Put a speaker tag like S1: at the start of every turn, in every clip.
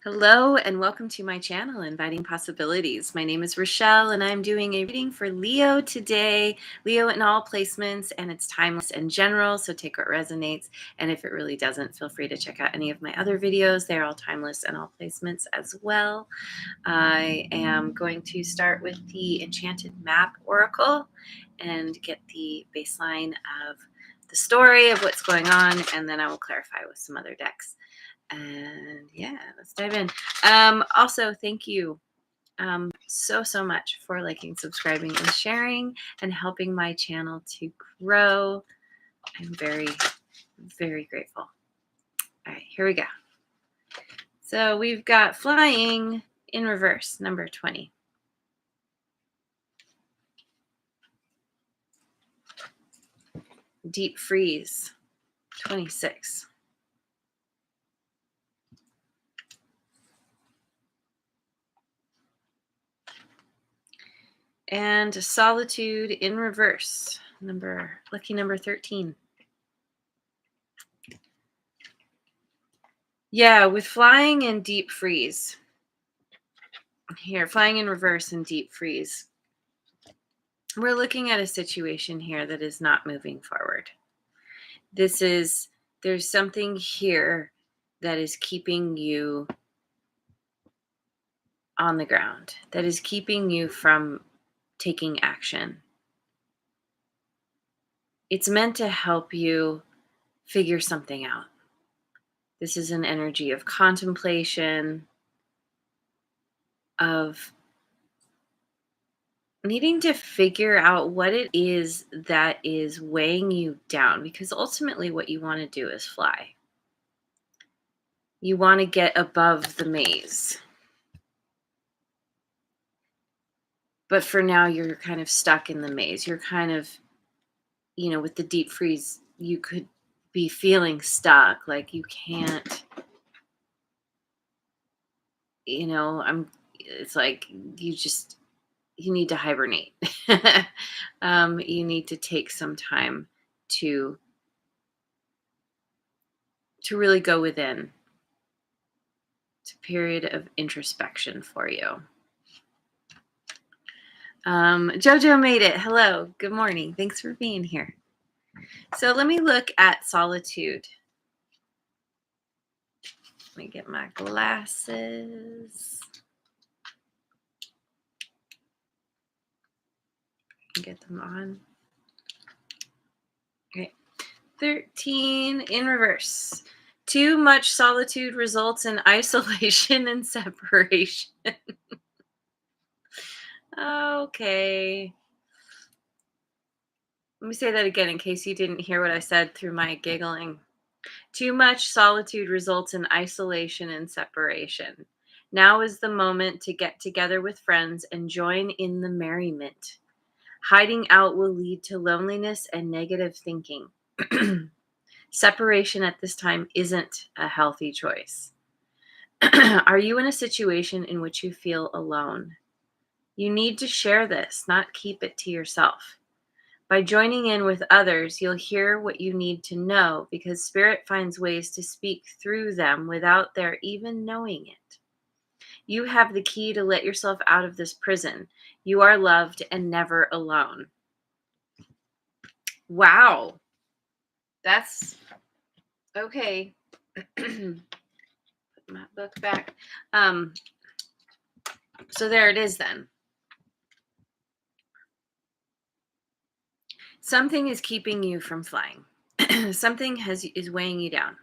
S1: Hello and welcome to my channel, Inviting Possibilities. My name is Rochelle and I'm doing a reading for Leo today. Leo in all placements, and it's timeless and general, so take what resonates. And if it really doesn't, feel free to check out any of my other videos. They're all timeless and all placements as well. I am going to start with the Enchanted Map Oracle and get the baseline of the story of what's going on, and then I will clarify with some other decks. And yeah, let's dive in. Also, thank you so much for liking, subscribing, and sharing, and helping my channel to grow. I'm very grateful. All right, here we go. So we've got Flying in Reverse, number 20. Deep Freeze, 26. And Solitude in Reverse, lucky number 13. Yeah, with Flying and Deep Freeze. Here, Flying in Reverse and Deep Freeze. We're looking at a situation here that is not moving forward. There's something here that is keeping you on the ground, that is keeping you from taking action. It's meant to help you figure something out. This is an energy of contemplation, of needing to figure out what it is that is weighing you down, because ultimately what you want to do is fly. You want to get above the maze. But for now, you're kind of stuck in the maze. You're kind of, with the deep freeze, you could be feeling stuck, like you can't, it's like you need to hibernate. You need to take some time to really go within. It's a period of introspection for you. JoJo made it. Hello. Good morning. Thanks for being here. So let me look at Solitude. Let me get my glasses. Get them on. Okay. 13 in reverse. Too much solitude results in isolation and separation. Okay. Let me say that again in case you didn't hear what I said through my giggling. Too much solitude results in isolation and separation. Now is the moment to get together with friends and join in the merriment. Hiding out will lead to loneliness and negative thinking. Separation at this time isn't a healthy choice. Are you in a situation in which you feel alone? You need to share this, not keep it to yourself. By joining in with others, you'll hear what you need to know, because Spirit finds ways to speak through them without their even knowing it. You have the key to let yourself out of this prison. You are loved and never alone. Wow. That's okay. Put my book back. So there it is then. Something is keeping you from flying. Something is weighing you down,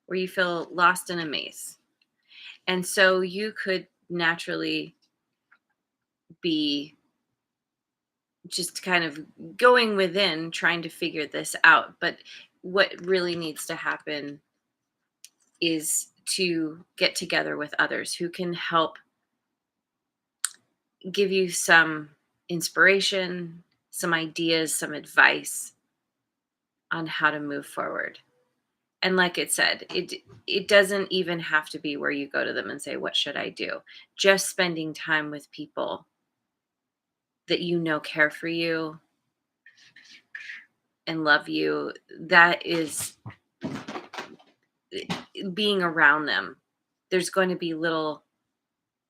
S1: where you feel lost in a maze. And so you could naturally be just kind of going within, trying to figure this out. But what really needs to happen is to get together with others who can help give you some inspiration, some ideas, some advice on how to move forward. And like it said, it doesn't even have to be where you go to them and say, what should I do? Just spending time with people that care for you and love you. That is being around them. there's going to be little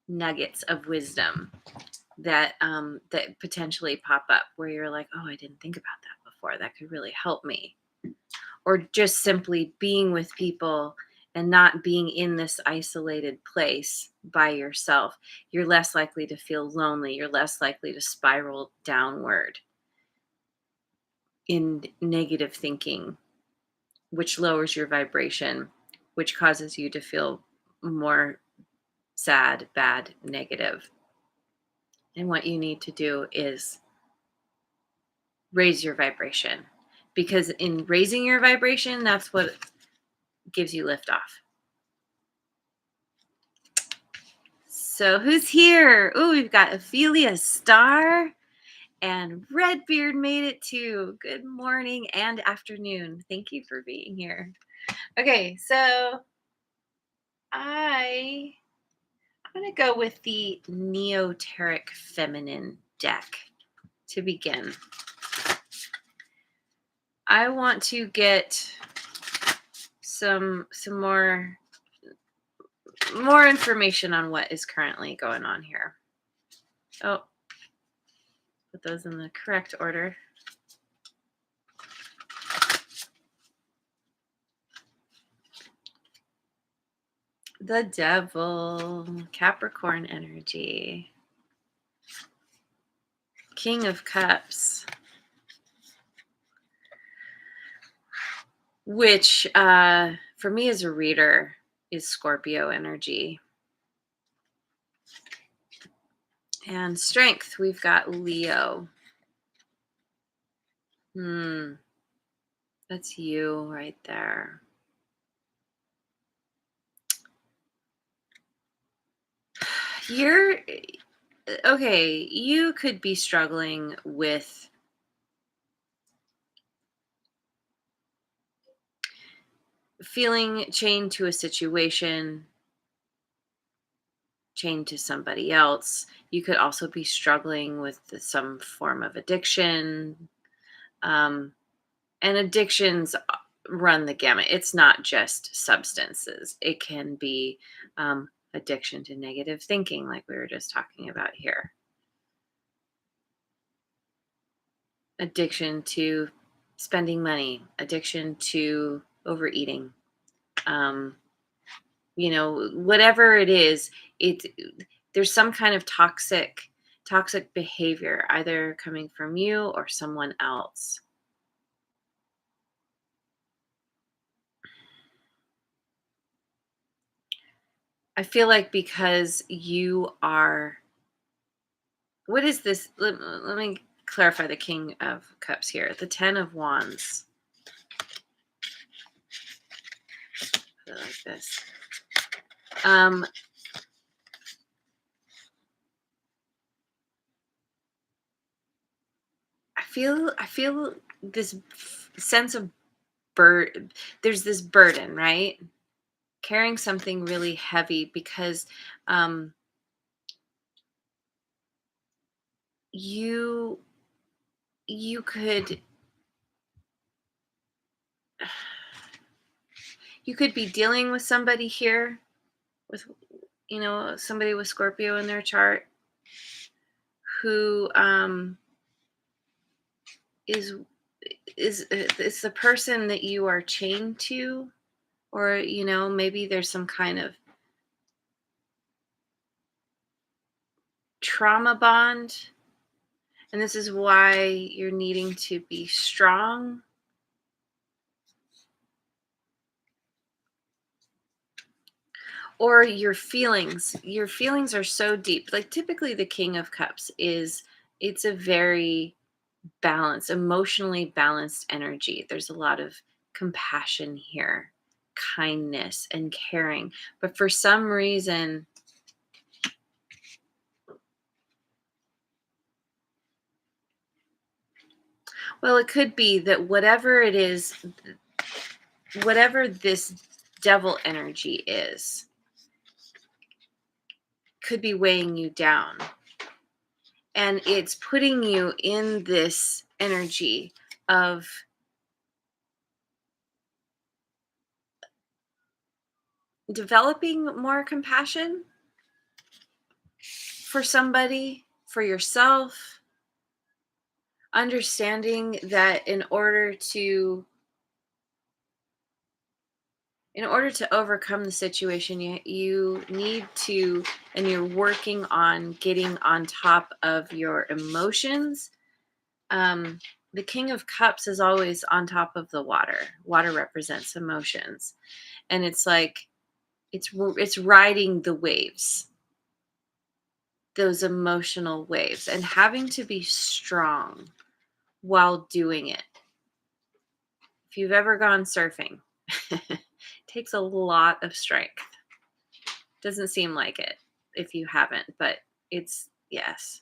S1: nuggets of wisdom that that potentially pop up where you're like, oh, I didn't think about that before. That could really help me. Or just simply being with people and not being in this isolated place by yourself. You're less likely to feel lonely. You're less likely to spiral downward in negative thinking, which lowers your vibration, which causes you to feel more sad, bad, negative. And what you need to do is raise your vibration, because in raising your vibration, that's what gives you liftoff. So who's here? Oh, we've got Ophelia Star and Redbeard made it too. Good morning and afternoon. Thank you for being here. Okay, so I'm going to go with the Neoteric Feminine deck to begin. I want to get some more information on what is currently going on here. Oh, put those in the correct order. The Devil, Capricorn energy, King of Cups, which for me as a reader is Scorpio energy. And Strength, we've got Leo. That's you right there. You're okay. You could be struggling with feeling chained to a situation, chained to somebody else. You could also be struggling with some form of addiction. And addictions run the gamut. It's not just substances. It can be addiction to negative thinking, like we were just talking about here. Addiction to spending money, addiction to overeating. Whatever it is, there's some kind of toxic behavior either coming from you or someone else. I feel like because you are, what is this? Let me clarify the King of Cups here. The 10 of Wands. Put it like this. I feel this sense of there's this burden, right? Carrying something really heavy because you could be dealing with somebody here with somebody with Scorpio in their chart who is the person that you are chained to, or maybe there's some kind of trauma bond, and this is why you're needing to be strong. Or your feelings are so deep. Like typically the King of Cups it's a very balanced, emotionally balanced energy. There's a lot of compassion here, kindness and caring. But for some reason, well, it could be that whatever it is, whatever this devil energy is, could be weighing you down. And it's putting you in this energy of developing more compassion for somebody, for yourself, understanding that in order to overcome the situation, you need to, and you're working on getting on top of your emotions. um the King of Cups is always on top of the water. Water represents emotions, and it's like it's riding the waves, those emotional waves, and having to be strong while doing it. If you've ever gone surfing, it takes a lot of strength. Doesn't seem like it if you haven't, but it's yes.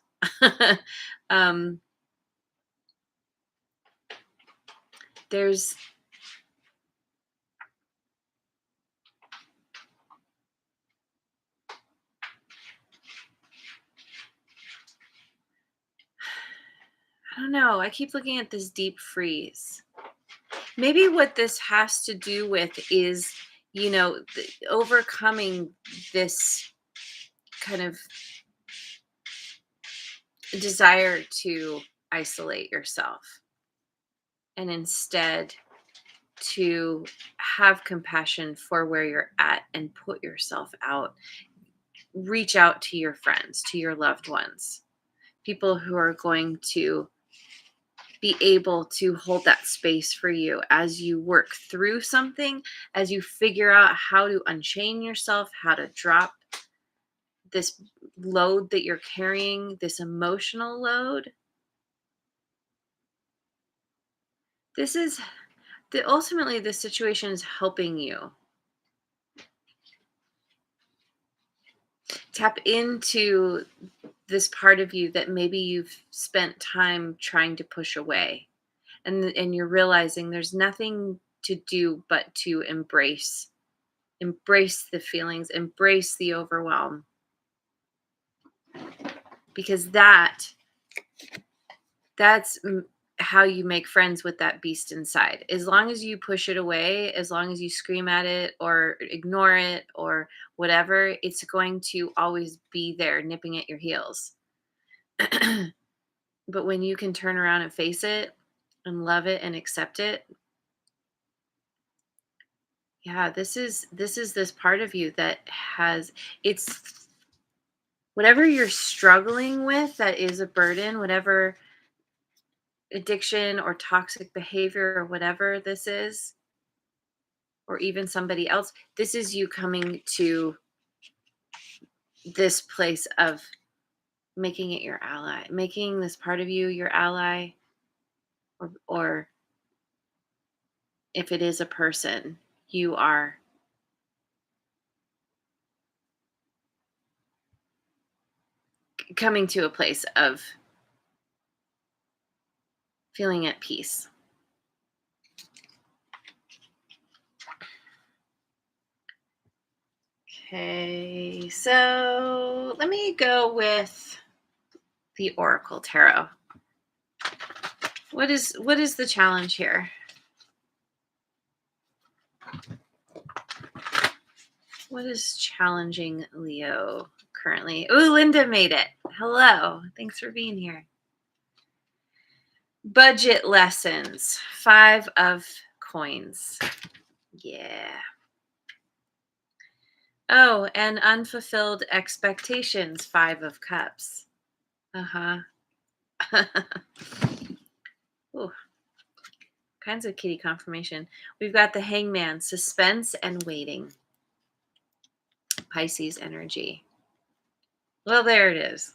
S1: um, there's I don't know. I keep looking at this deep freeze. Maybe what this has to do with is, overcoming this kind of desire to isolate yourself, and instead to have compassion for where you're at and put yourself out. Reach out to your friends, to your loved ones, people who are going to be able to hold that space for you as you work through something, as you figure out how to unchain yourself, how to drop this load that you're carrying, this emotional load. This is ultimately the situation is helping you tap into this part of you that maybe you've spent time trying to push away, and you're realizing there's nothing to do but to embrace the feelings, embrace the overwhelm, because that's how you make friends with that beast inside. As long as you push it away, as long as you scream at it or ignore it or whatever, it's going to always be there nipping at your heels. But when you can turn around and face it and love it and accept it, yeah, this is this part of you that has it's whatever you're struggling with that is a burden, whatever addiction or toxic behavior or whatever this is, or even somebody else, this is you coming to this place of making it your ally, making this part of you your ally, or if it is a person, you are coming to a place of feeling at peace. Okay, so let me go with the Oracle Tarot. What is the challenge here? What is challenging Leo currently? Oh, Linda made it. Hello. Thanks for being here. Budget lessons. 5 of coins. Yeah. Oh, and unfulfilled expectations. 5 of cups. Uh-huh. Ooh, kinds of kitty confirmation. We've got the Hangman. Suspense and waiting. Pisces energy. Well, there it is.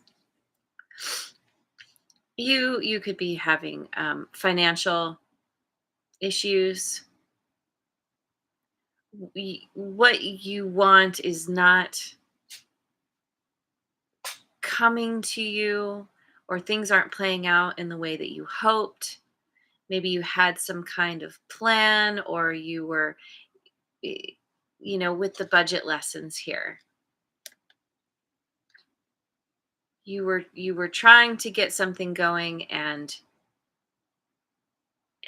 S1: You could be having financial issues. What you want is not coming to you, or things aren't playing out in the way that you hoped. Maybe you had some kind of plan, or you were with the budget lessons here, you were trying to get something going, and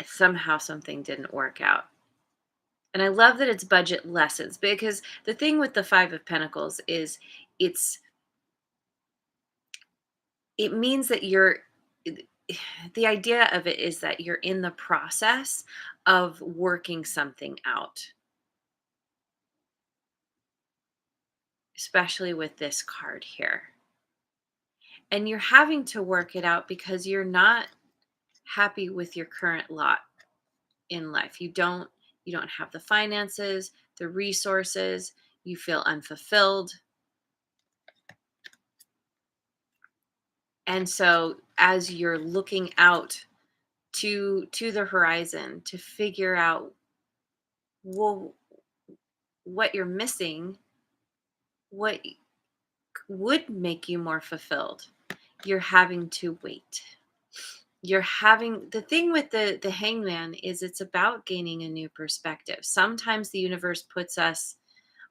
S1: somehow something didn't work out. And I love that it's budget lessons, because the thing with the 5 of Pentacles is it's it means that you're the idea of it is that you're in the process of working something out, especially with this card here. And you're having to work it out because you're not happy with your current lot in life. You don't have the finances, the resources, you feel unfulfilled. And so as you're looking out to the horizon to figure out, well, what you're missing, what would make you more fulfilled, you're having to wait. You're having the thing with the hangman is it's about gaining a new perspective. Sometimes the universe puts us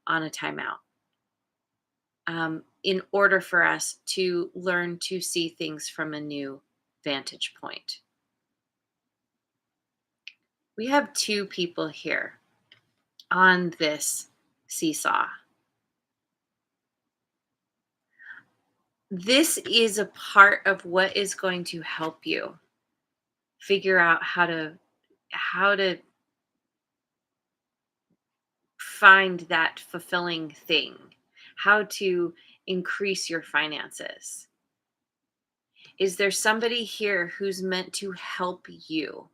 S1: on a timeout, in order for us to learn to see things from a new vantage point. We have two people here on this seesaw. This is a part of what is going to help you figure out how to find that fulfilling thing, how to increase your finances. Is there somebody here who's meant to help you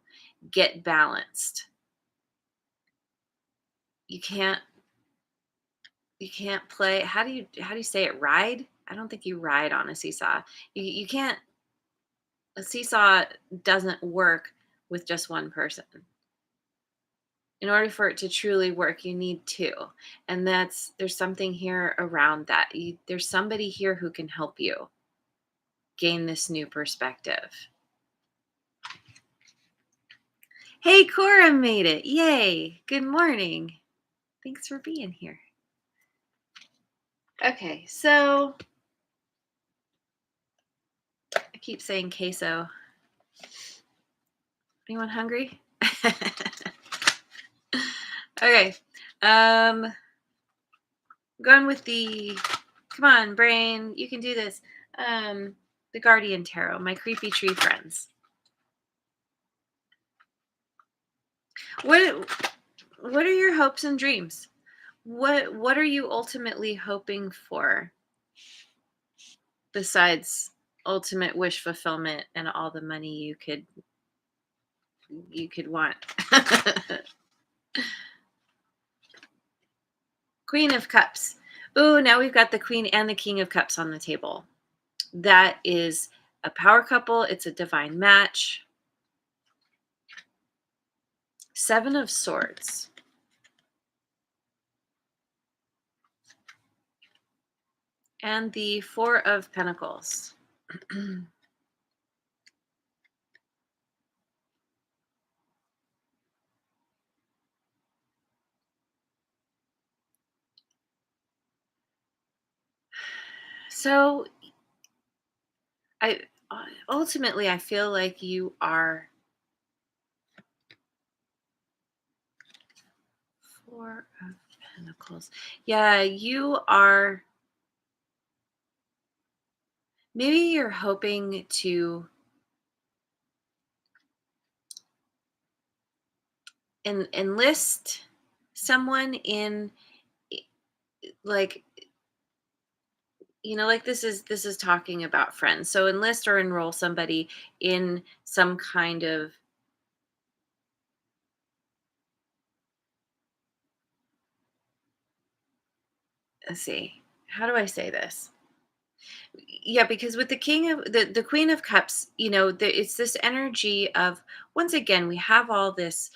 S1: get balanced? You can't you can't play, how do you say it, ride? I don't think you ride on a seesaw. You can't, a seesaw doesn't work with just one person. In order for it to truly work, you need two. And there's something here around that. There's somebody here who can help you gain this new perspective. Hey, Cora made it. Yay. Good morning. Thanks for being here. Okay, so I keep saying queso. Anyone hungry? Okay. Going with the, come on, brain, you can do this. The Guardian Tarot, my creepy tree friends. What are your hopes and dreams? What are you ultimately hoping for besides ultimate wish fulfillment and all the money you could want? Queen of Cups. Ooh, now we've got the Queen and the King of Cups on the table. That is a power couple. It's a divine match. Seven of Swords. And the Four of Pentacles. So I ultimately I feel like you are Four of Pentacles. Yeah, you are, maybe you're hoping to enlist someone in, like, like this is talking about friends. So enlist or enroll somebody in some kind of, let's see, how do I say this? Yeah, because with the king of the queen of cups, it's this energy of, once again, we have this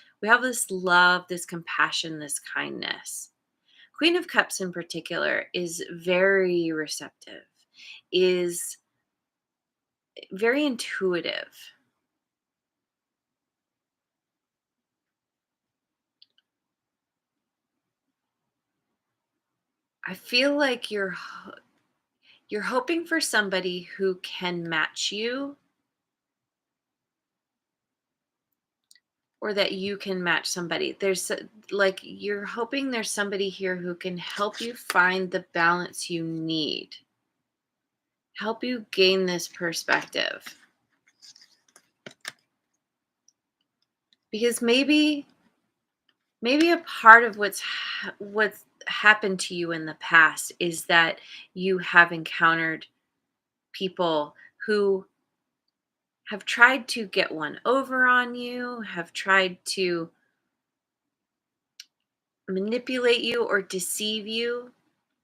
S1: love, this compassion, this kindness. Queen of cups in particular is very receptive, is very intuitive. I feel like you're hoping for somebody who can match you or that you can match somebody. Like you're hoping there's somebody here who can help you find the balance you need, help you gain this perspective. Because maybe a part of what's happened to you in the past is that you have encountered people who have tried to get one over on you, have tried to manipulate you or deceive you,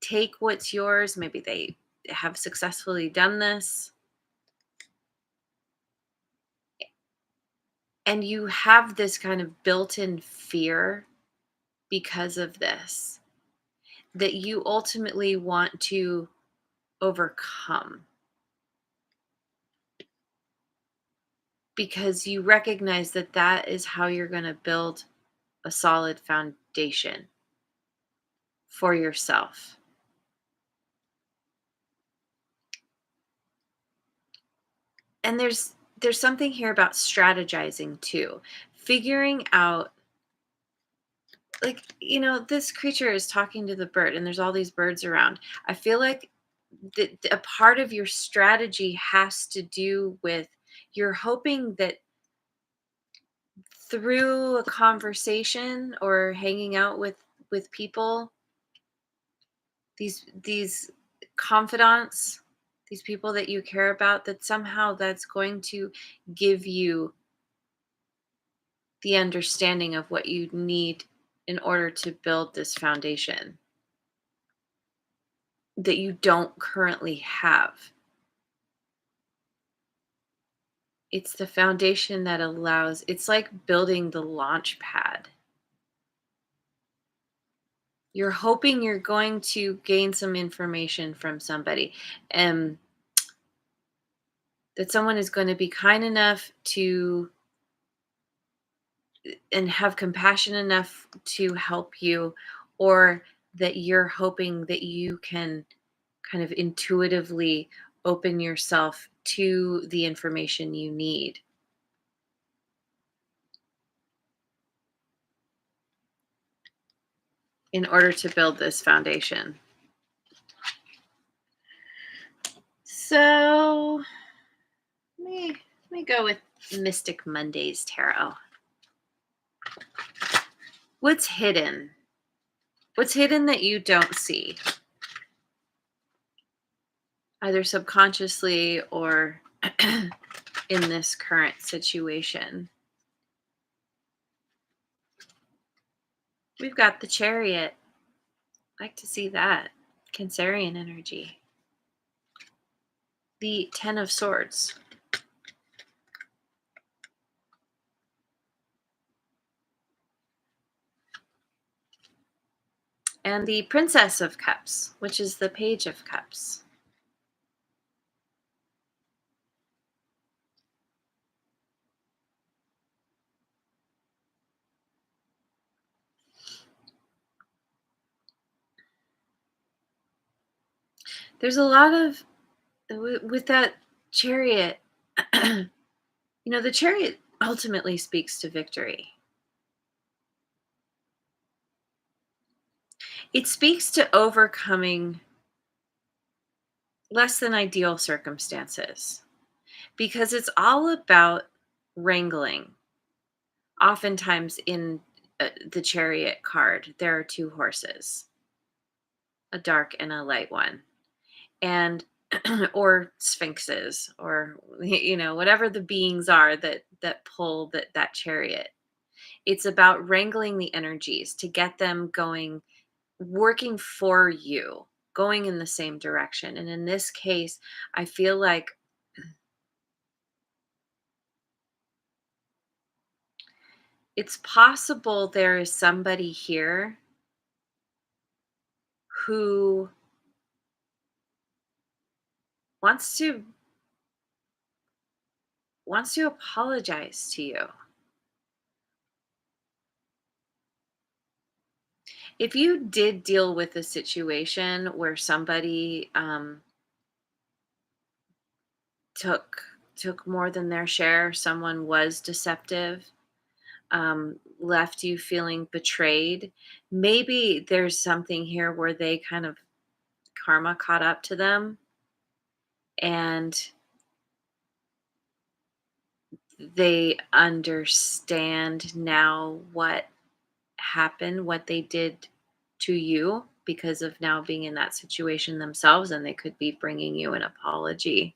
S1: take what's yours. Maybe they have successfully done this. And you have this kind of built in fear because of this that you ultimately want to overcome because you recognize that that is how you're going to build a solid foundation for yourself. And there's something here about strategizing too. Figuring out, like, this creature is talking to the bird and there's all these birds around. I feel like a part of your strategy has to do with you're hoping that through a conversation or hanging out with people, these confidants, these people that you care about, that somehow that's going to give you the understanding of what you need in order to build this foundation that you don't currently have. It's the foundation that allows, it's like building the launch pad. You're hoping you're going to gain some information from somebody, and that someone is going to be kind enough to and have compassion enough to help you, or that you're hoping that you can kind of intuitively open yourself to the information you need in order to build this foundation. So let me go with Mystic Monday's tarot. What's hidden? What's hidden that you don't see? Either subconsciously or in this current situation. We've got the Chariot. I like to see that. Cancerian energy. The Ten of Swords. And the Princess of Cups, which is the Page of Cups. There's a lot of, with that Chariot, the Chariot ultimately speaks to victory. It speaks to overcoming less than ideal circumstances because it's all about wrangling. Oftentimes in the Chariot card, there are two horses, a dark and a light one, and or sphinxes, or whatever the beings are that pull that chariot. It's about wrangling the energies to get them going, working for you, going in the same direction. And in this case, I feel like it's possible there is somebody here who wants to apologize to you. If you did deal with a situation where somebody took more than their share, someone was deceptive, left you feeling betrayed. Maybe there's something here where they kind of karma caught up to them, and they understand now what happened, what they did to you because of now being in that situation themselves, and they could be bringing you an apology.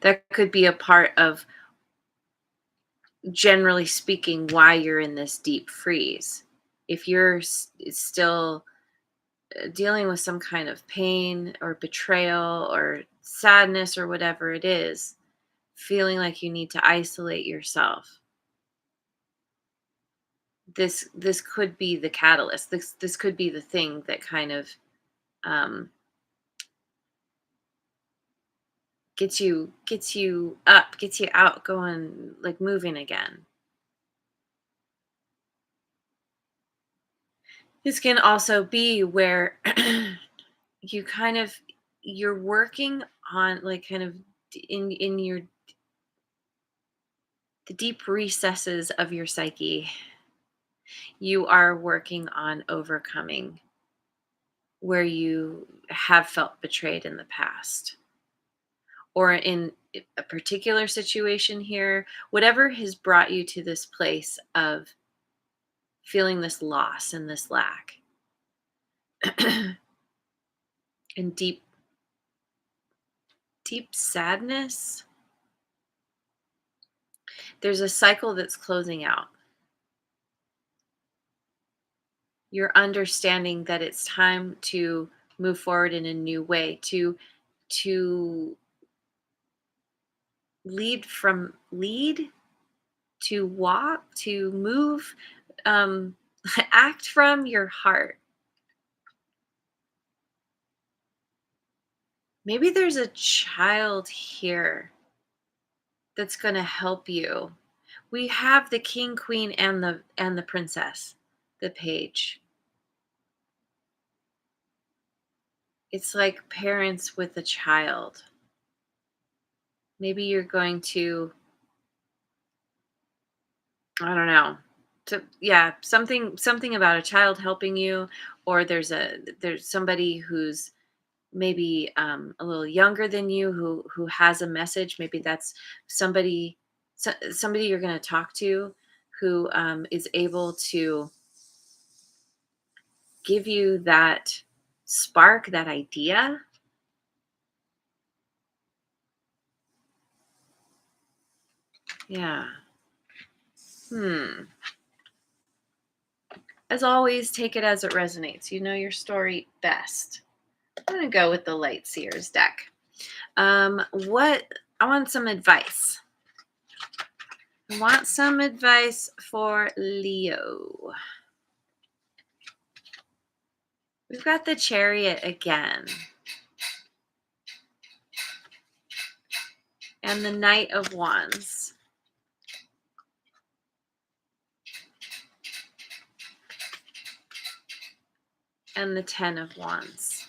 S1: That could be a part of, generally speaking, why you're in this deep freeze. If you're still dealing with some kind of pain or betrayal or sadness or whatever it is, feeling like you need to isolate yourself, this could be the catalyst. This could be the thing that kind of um, gets you up, gets you out, going, like moving again. This can also be where you kind of you're working on, like, kind of in your the deep recesses of your psyche. You are working on overcoming where you have felt betrayed in the past, or in a particular situation here, whatever has brought you to this place of feeling this loss and this lack and deep sadness. There's a cycle that's closing out. You're understanding that it's time to move forward in a new way, to lead to walk, to move, um, act from your heart. Maybe there's a child here that's going to help you. We have the king, queen, and the princess, the page. It's like parents with a child. Maybe you're going to, I don't know, yeah, something about a child helping you, or there's somebody who's maybe a little younger than you who has a message. Maybe that's somebody somebody you're going to talk to who is able to give you that spark, that idea. Yeah. As always, take it as it resonates. You know your story best. I'm going to go with the Light Seers deck. What I want some advice. I want some advice for Leo. We've got the Chariot again. And the Knight of Wands. And the Ten of Wands.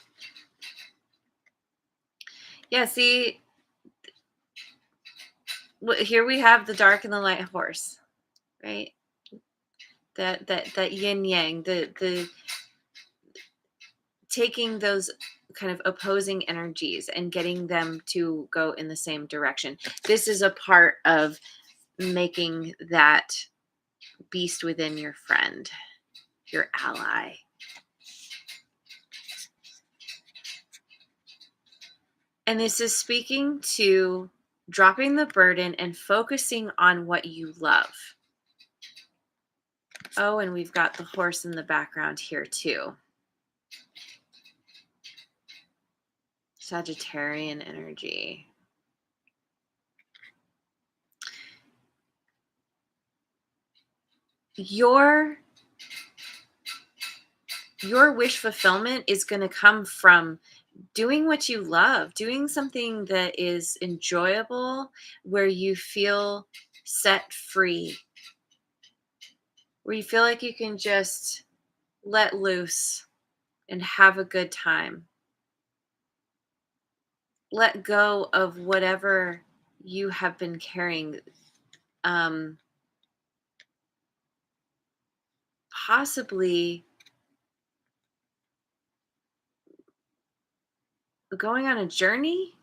S1: Yeah, see, here we have the dark and the light horse, right? That yin yang, the taking those kind of opposing energies and getting them to go in the same direction. This is a part of making that beast within your friend, your ally. And this is speaking to dropping the burden and focusing on what you love. Oh, and we've got the horse in the background here too. Sagittarian energy. Your wish fulfillment is going to come from doing what you love, doing something that is enjoyable, where you feel set free, where you feel like you can just let loose and have a good time. Let go of whatever you have been carrying. possibly going on a journey,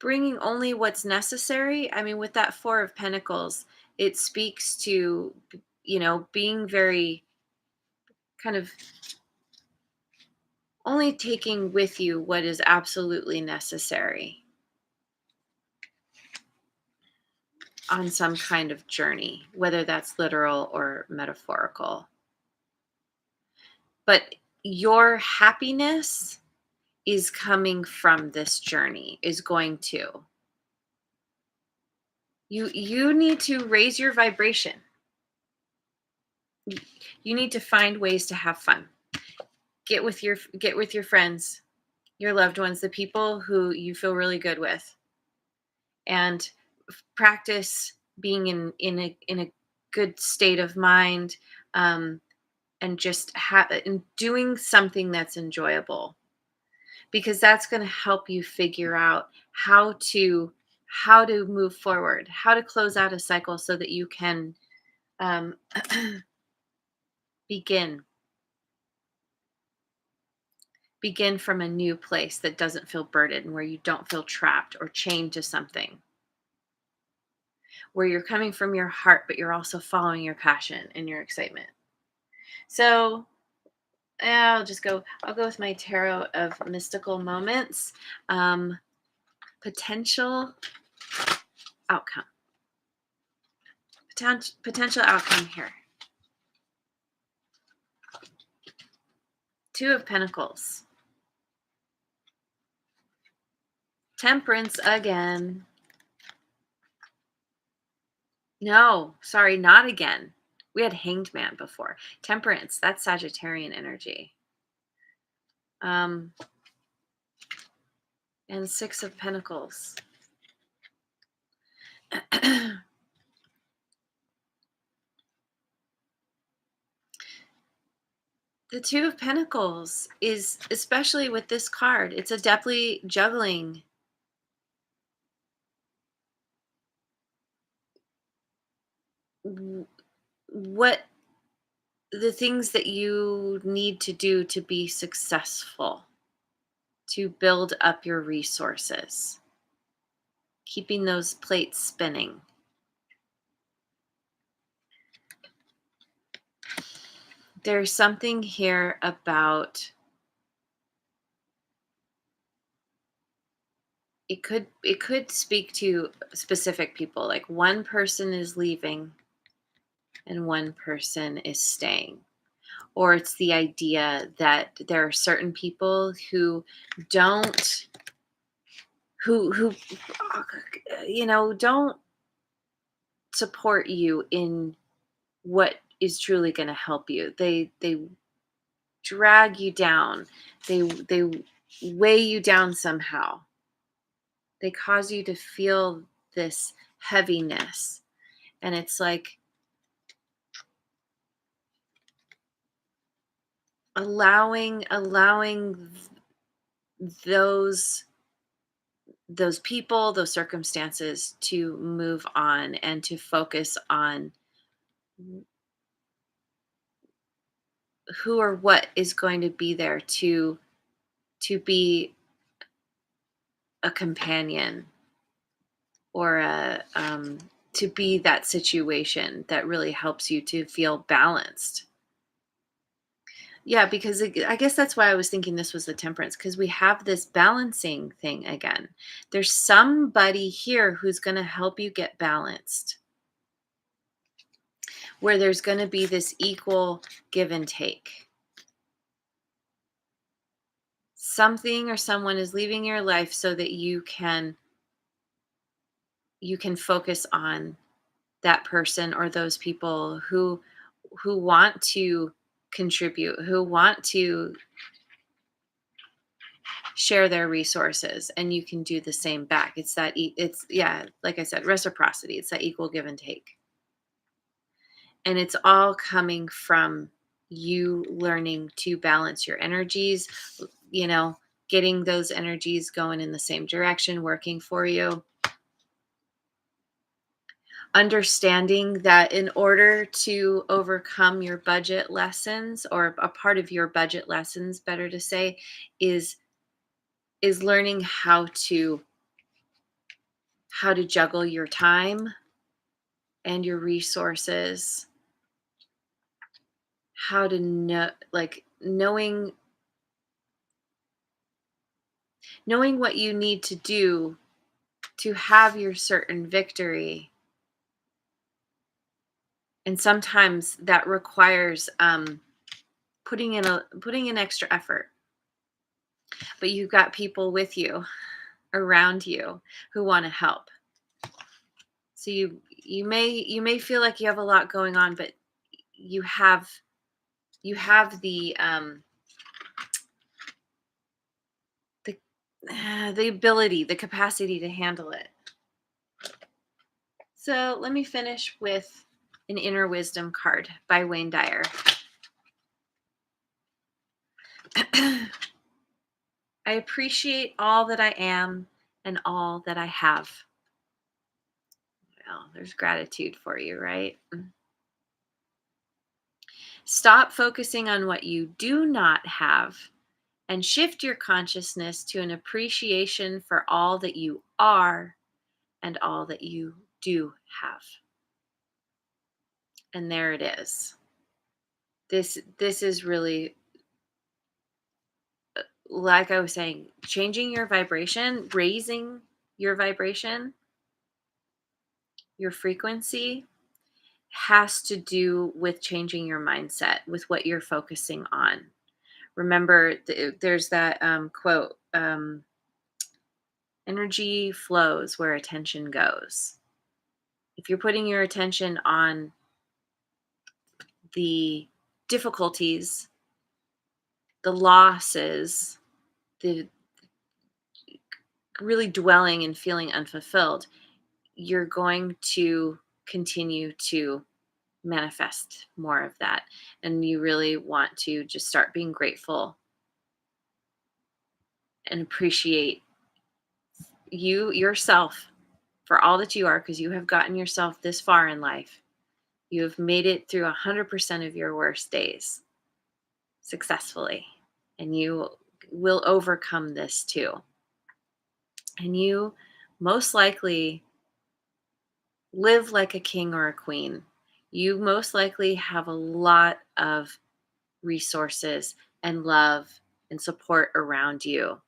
S1: bringing only what's necessary. I mean, with that Four of Pentacles, it speaks to, being very kind of only taking with you what is absolutely necessary on some kind of journey, whether that's literal or metaphorical. But your happiness is coming from this journey, is going to. You need to raise your vibration. You need to find ways to have fun. Get with your friends, your loved ones, the people who you feel really good with, and practice being in a good state of mind, and just and doing something that's enjoyable, because that's going to help you figure out how to move forward, how to close out a cycle so that you can um, begin begin from a new place that doesn't feel burdened, where you don't feel trapped or chained to something, where you're coming from your heart, but you're also following your passion and your excitement. So I'll go with my tarot of mystical moments. Potential outcome. Potential outcome here. Two of Pentacles. Temperance again. No, sorry, not again. We had Hanged Man before. Temperance, that's Sagittarian energy. And Six of Pentacles. The Two of Pentacles is, especially with this card, it's adeptly juggling. What the things that you need to do to be successful, to build up your resources, keeping those plates spinning. There's something here about it could speak to specific people, like one person is leaving and one person is staying. Or it's the idea that there are certain people who don't who don't support you in what is truly going to help you. They drag you down. They weigh you down somehow. They cause you to feel this heaviness. And it's like allowing those people, those circumstances to move on and to focus on who or what is going to be there to be a companion, or to be that situation that really helps you to feel balanced. Yeah, because I guess that's why I was thinking this was the Temperance, because we have this balancing thing again. There's somebody here who's going to help you get balanced, where there's going to be this equal give and take. Something or someone is leaving your life so that you can focus on that person or those people who want to contribute, who want to share their resources, and you can do the same back. It's that it's yeah, like I said, reciprocity. It's that equal give and take. And it's all coming from you learning to balance your energies, getting those energies going in the same direction, working for you. understanding that in order to overcome your budget lessons, or a part of your budget lessons, better to say, is learning how to juggle your time and your resources, how to know, like knowing what you need to do to have your certain victory. And sometimes that requires putting in extra effort, but you've got people with you, around you, who want to help. So you may feel like you have a lot going on, but you have the the ability, the capacity to handle it. So let me finish with an inner wisdom card by Wayne Dyer. I appreciate all that I am and all that I have. Well, there's gratitude for you, right? Stop focusing on what you do not have and shift your consciousness to an appreciation for all that you are and all that you do have. And there it is. This is really, like I was saying, changing your vibration, raising your vibration, your frequency, has to do with changing your mindset, with what you're focusing on. Remember, there's that quote, energy flows where attention goes. If you're putting your attention on the difficulties, the losses, the really dwelling and feeling unfulfilled, you're going to continue to manifest more of that. And you really want to just start being grateful and appreciate yourself for all that you are, because you have gotten yourself this far in life. You have made it through 100% of your worst days successfully, and you will overcome this too. And you most likely live like a king or a queen. You most likely have a lot of resources and love and support around you.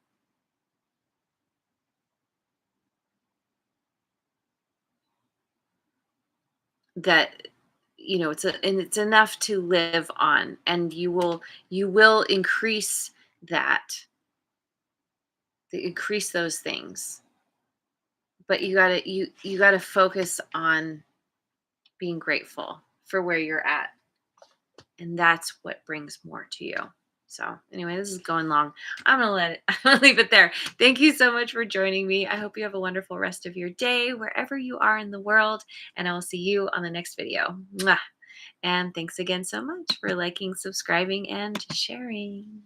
S1: That, it's enough to live on, and you will increase that, increase those things. But you gotta focus on being grateful for where you're at, and that's what brings more to you. So anyway, this is going long. I'm gonna leave it there. Thank you so much for joining me. I hope you have a wonderful rest of your day wherever you are in the world, and I will see you on the next video. Mwah. And thanks again so much for liking, subscribing, and sharing.